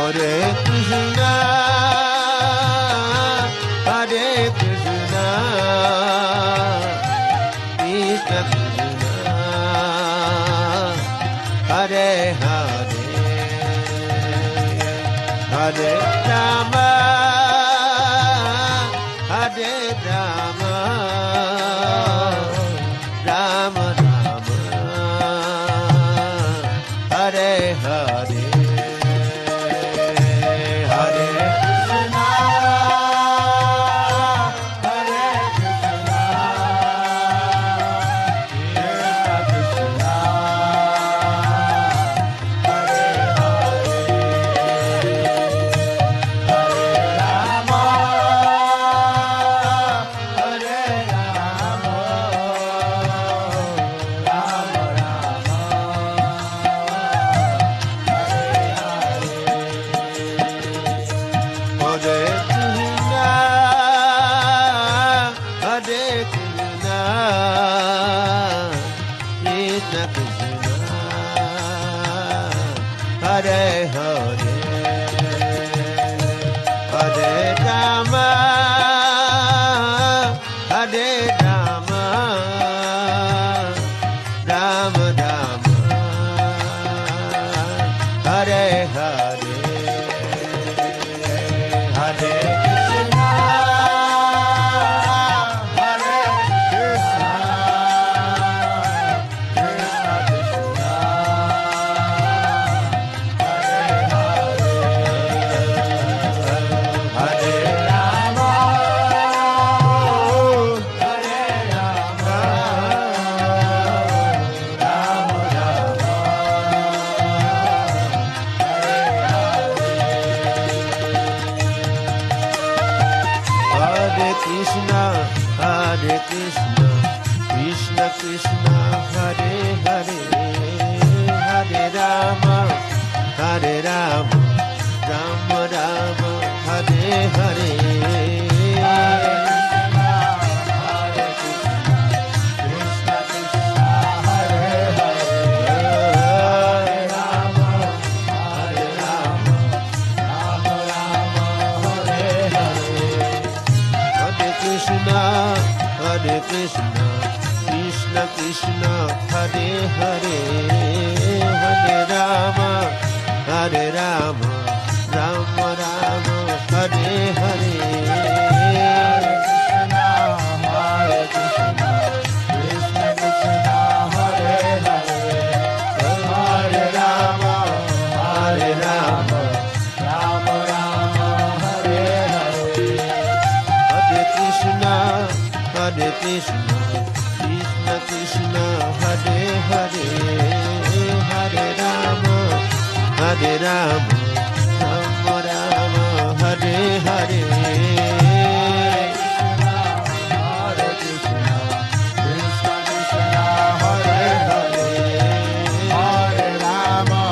Hare Krishna, Hare Krishna, Krishna Krishna, Hare Hare, Hare Rama, Hare Rama, Rama Rama, Hare Hare. Hare Hare, Hare Rama, Hare Rama, Rama Rama, Hare Hare, Hare Krishna, Hare Krishna, Krishna Krishna, Krishna, Hare Krishna, Krishna Krishna, Hare Hare, Hare Rama, Hare Rama, Rama Rama, Hare Hare. Hare Krishna, Krishna Krishna, Hare Hare, Hare Rama, Hare Rama, Rama Rama, Hare Hare. Hare Krishna, Krishna Krishna, Hare Hare, Hare Rama, Hare Rama, Rama Rama, Hare Hare. Hare Krishna, Hare Krishna, Krishna Krishna, Hare Hare, Hare Rama, Hare Rama, Rama Rama, Hare Hare. Hare Krishna, Krishna Krishna, Hare Hare, Hare Rama,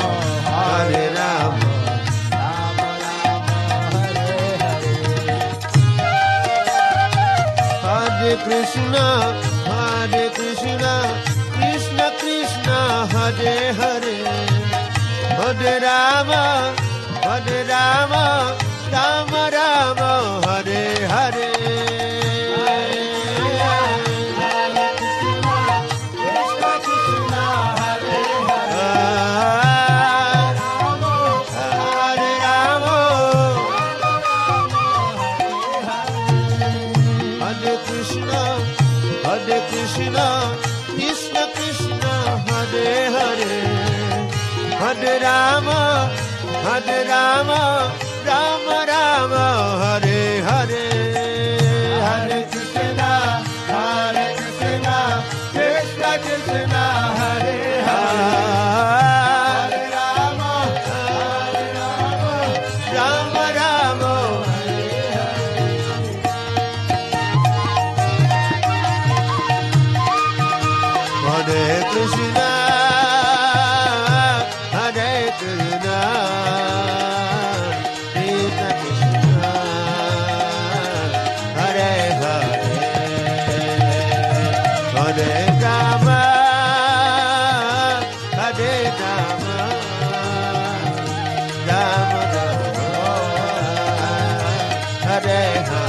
Hare Rama, Rama Rama, Hare Hare. Hare Krishna, Hare Krishna, Krishna Krishna, Hare Hare, Hare Rama, Hare Rama, Rama Rama, Hare Hare. Krishna Krishna, Hare Hare, Hare Rama, Hare Krishna, Hare Krishna, Krishna Krishna, Hare Hare, Hare Rama, Hare Rama, Rama Rama, Hare Hare. Hare Krishna, Hare Krishna, Krishna Krishna, Hare Hare, Hare Rama, Hare Rama, Rama Rama, Hare Hare. Hare Krishna, Hare Krishna, Krishna Krishna, Hare Hare, Hare Rama, Hare Rama, Rama Rama, Hare Hare